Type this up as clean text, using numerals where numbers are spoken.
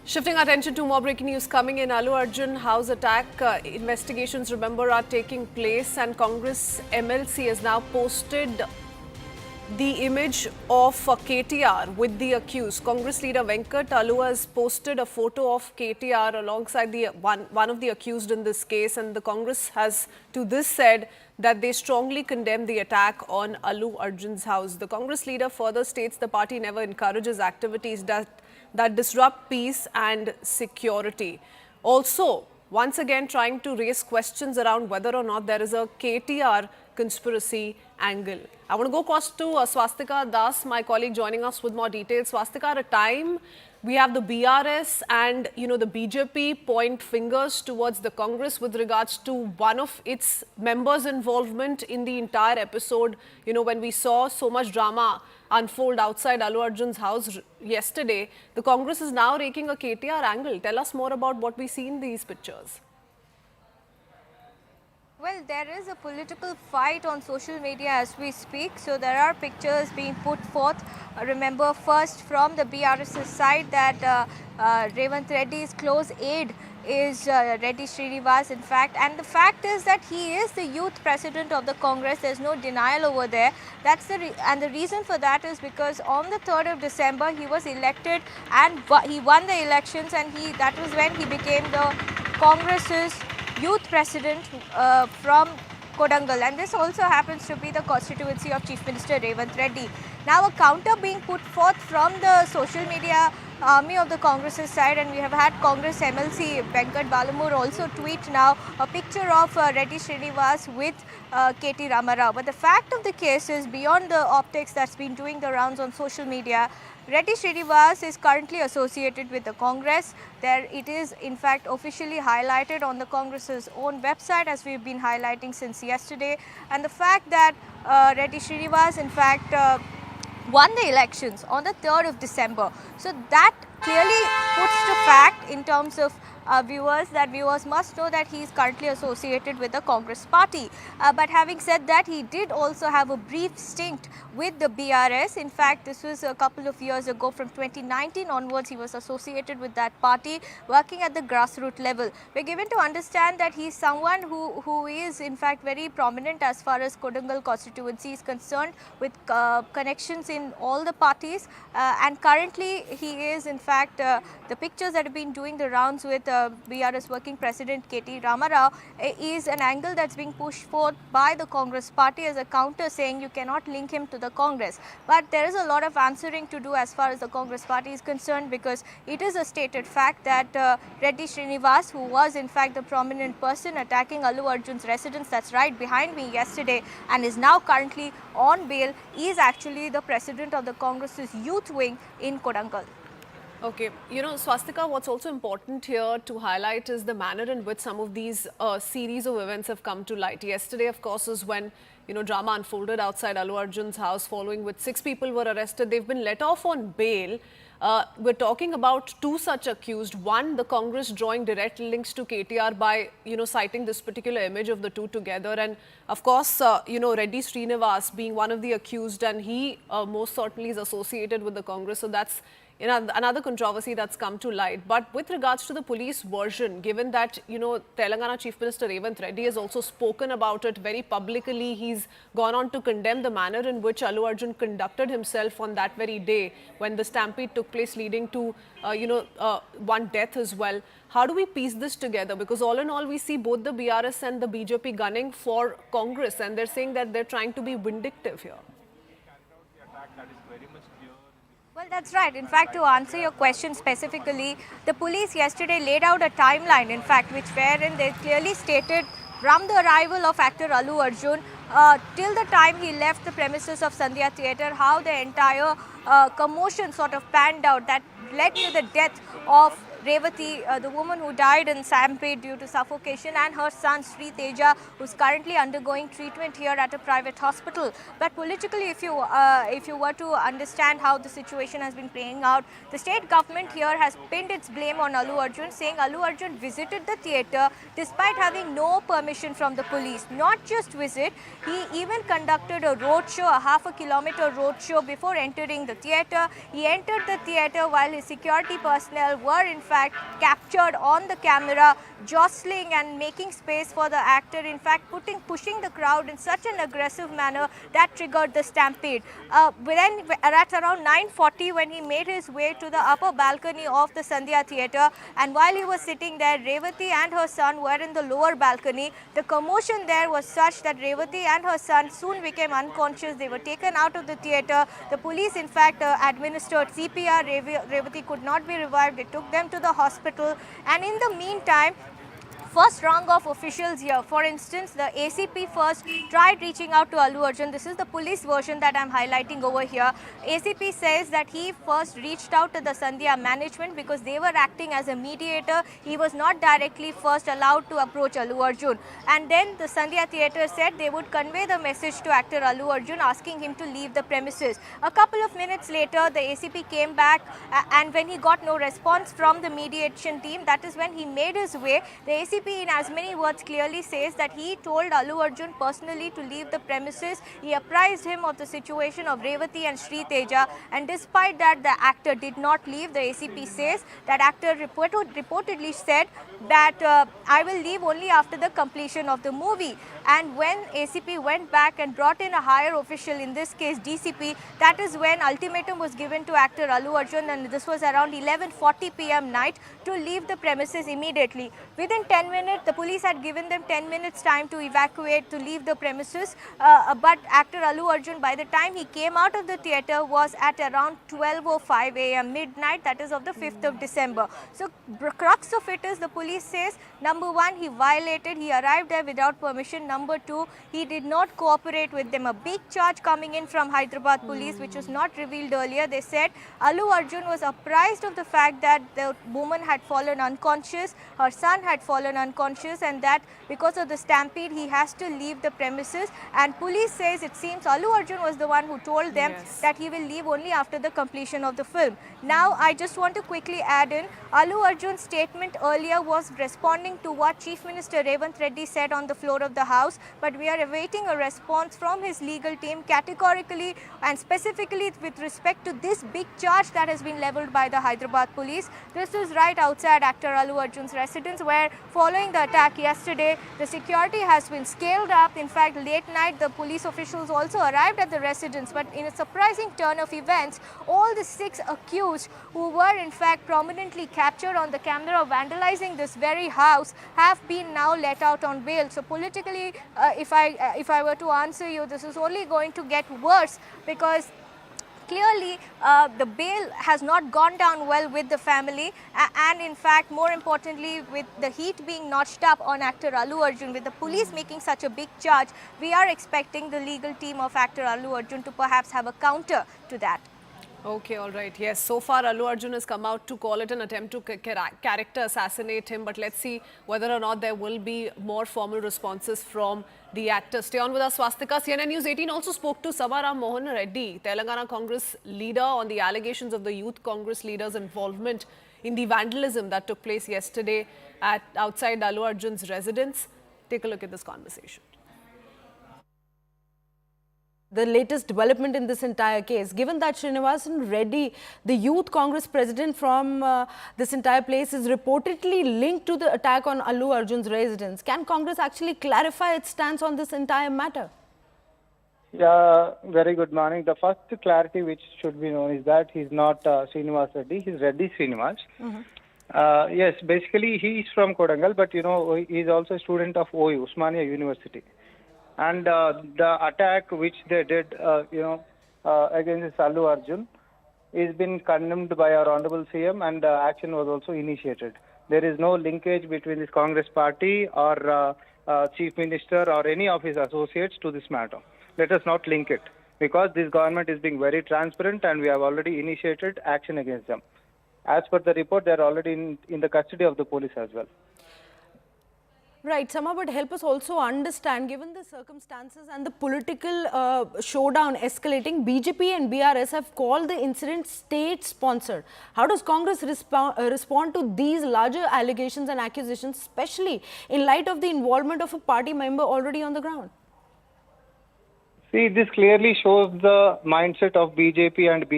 Shifting attention to more breaking news coming in, Allu Arjun house attack investigations, remember, are taking place, and Congress MLC has now posted the image of KTR with the accused. Congress leader Venkat Allu has posted a photo of KTR alongside the one of the accused in this case, and the Congress has to this said that they strongly condemn the attack on Allu Arjun's house. The Congress leader further states the party never encourages activities that disrupt peace and security. Also, once again trying to raise questions around whether or not there is a KTR conspiracy angle. I want to go across to Swastika Das, my colleague, joining us with more details. Swastika, at a time we have the BRS and the BJP point fingers towards the Congress with regards to one of its members' involvement in the entire episode. When we saw so much drama unfold outside Allu Arjun's house yesterday, the Congress is now raking a KTR angle. Tell us more about what we see in these pictures. Well, there is a political fight on social media as we speak. So there are pictures being put forth. Remember, first from the BRS's side that Revanth Reddy's close aide is Reddy Srinivas, in fact, and the fact is that he is the youth president of the Congress. There's no denial over there. That's and the reason for that is because on the 3rd of December he was elected and he won the elections, and that was when he became the Congress's youth president from Kodangal, and this also happens to be the constituency of Chief Minister Revanth Reddy. Now a counter being put forth from the social media army of the Congress's side, and we have had Congress MLC Venkat Balamur also tweet now a picture of Reddy Srinivas with KT Ramarao. But the fact of the case is, beyond the optics that's been doing the rounds on social media, Reddy Srinivas is currently associated with the Congress. There it is in fact officially highlighted on the Congress's own website, as we've been highlighting since yesterday. And the fact that Reddy Srinivas in fact won the elections on the 3rd of December. So that clearly puts to fact in terms of viewers must know that he is currently associated with the Congress party. But having said that, he did also have a brief stint with the BRS. In fact, this was a couple of years ago. From 2019 onwards, he was associated with that party, working at the grassroots level. We're given to understand that he is someone who is in fact very prominent as far as Kodangal constituency is concerned, with connections in all the parties, and currently he is in fact the pictures that have been doing the rounds with BRS working president KT Ramarao is an angle that's being pushed forth by the Congress party as a counter, saying you cannot link him to the Congress. But there is a lot of answering to do as far as the Congress party is concerned, because it is a stated fact that Reddy Srinivas, who was in fact the prominent person attacking Allu Arjun's residence that's right behind me yesterday and is now currently on bail, is actually the president of the Congress's youth wing in Kodangal. Okay, Swastika, what's also important here to highlight is the manner in which some of these series of events have come to light. Yesterday, of course, is when, drama unfolded outside Allu Arjun's house, following which 6 people were arrested. They've been let off on bail. We're talking about 2 such accused. One, the Congress drawing direct links to KTR by, citing this particular image of the 2 together. And of course, Reddy Srinivas being one of the accused, and he most certainly is associated with the Congress. So that's another controversy that's come to light. But with regards to the police version, given that, Telangana Chief Minister Revanth Reddy has also spoken about it very publicly, he's gone on to condemn the manner in which Allu Arjun conducted himself on that very day when the stampede took place, leading to, one death as well. How do we piece this together? Because all in all, we see both the BRS and the BJP gunning for Congress, and they're saying that they're trying to be vindictive here. Well, that's right. In fact, to answer your question specifically, the police yesterday laid out a timeline, in fact, wherein they clearly stated from the arrival of actor Allu Arjun till the time he left the premises of Sandhya Theatre, how the entire commotion sort of panned out that led to the death of Revati, the woman who died in stampede due to suffocation, and her son Sri Teja, who's currently undergoing treatment here at a private hospital. But politically, if you were to understand how the situation has been playing out, the state government here has pinned its blame on Allu Arjun, saying Allu Arjun visited the theatre despite having no permission from the police. Not just visit, he even conducted a roadshow, a half-a-kilometer roadshow before entering the theatre. He entered the theatre while his security personnel were in fact fact captured on the camera, jostling and making space for the actor, in fact pushing the crowd in such an aggressive manner that triggered the stampede. Then at around 9:40, when he made his way to the upper balcony of the Sandhya Theatre, and while he was sitting there, Revati and her son were in the lower balcony. The commotion there was such that Revati and her son soon became unconscious. They were taken out of the theatre. The police in fact administered CPR. Revati could not be revived. They took them to the hospital, and in the meantime, first rung of officials here. For instance, the ACP first tried reaching out to Allu Arjun. This is the police version that I am highlighting over here. ACP says that he first reached out to the Sandhya management because they were acting as a mediator. He was not directly first allowed to approach Allu Arjun. And then the Sandhya Theatre said they would convey the message to actor Allu Arjun, asking him to leave the premises. A couple of minutes later, the ACP came back, and when he got no response from the mediation team, that is when he made his way. The ACP in as many words clearly says that he told Allu Arjun personally to leave the premises. He apprised him of the situation of Revati and Sri Teja, and despite that, the actor did not leave. The ACP says that actor reportedly said that I will leave only after the completion of the movie. And when ACP went back and brought in a higher official, in this case DCP, that is when ultimatum was given to actor Allu Arjun, and this was around 11:40 p.m. night, to leave the premises immediately. Within 10 minutes, the police had given them 10 minutes time to evacuate, to leave the premises, but actor Allu Arjun, by the time he came out of the theatre, was at around 12:05 a.m. midnight, that is of the 5th of December. So crux of it is, the police says, number one, he violated, he arrived there without permission. Number two, he did not cooperate with them. A big charge coming in from Hyderabad police, which was not revealed earlier. They said Allu Arjun was apprised of the fact that the woman had fallen unconscious, her son had fallen unconscious, and that because of the stampede he has to leave the premises. And police says it seems Allu Arjun was the one who told them that he will leave only after the completion of the film. Now I just want to quickly add in, Allu Arjun's statement earlier was responding to what Chief Minister Revanth Reddy said on the floor of the House, but we are awaiting a response from his legal team categorically and specifically with respect to this big charge that has been levelled by the Hyderabad police. This is right outside actor Allu Arjun's residence, where following the attack yesterday, the security has been scaled up. In fact, late night the police officials also arrived at the residence, but in a surprising turn of events, all the 6 accused who were in fact prominently captured on the camera vandalizing this very house have been now let out on bail. So politically, if I were to answer you, this is only going to get worse, because clearly the bail has not gone down well with the family, and in fact, more importantly, with the heat being notched up on actor Allu Arjun, with the police making such a big charge, we are expecting the legal team of actor Allu Arjun to perhaps have a counter to that. Okay, all right. Yes, so far Allu Arjun has come out to call it an attempt to character assassinate him, but let's see whether or not there will be more formal responses from the actor. Stay on with us, Swastika. CNN News 18 also spoke to Sabha Ram Mohan Reddy, Telangana Congress leader, on the allegations of the Youth Congress leader's involvement in the vandalism that took place yesterday outside Allu Arjun's residence. Take a look at this conversation. The latest development in this entire case, given that Srinivasan Reddy, the Youth Congress president from this entire place, is reportedly linked to the attack on Allu Arjun's residence, can Congress actually clarify its stance on this entire matter? Yeah, very good morning. The first clarity which should be known is that he's not Srinivas Reddy, he's Reddy Srinivas. Yes, basically he is from Kodangal, but you know, he's also a student of OU, Usmania University. And the attack which they did, against Allu Arjun is been condemned by our Honorable CM, and action was also initiated. There is no linkage between this Congress party or Chief Minister or any of his associates to this matter. Let us not link it, because this government is being very transparent and we have already initiated action against them. As per the report, they are already in the custody of the police as well. Right, Sama, but help us also understand, given the circumstances and the political showdown escalating, BJP and BRS have called the incident state-sponsored. How does Congress respond to these larger allegations and accusations, especially in light of the involvement of a party member already on the ground? See, this clearly shows the mindset of BJP and BRS.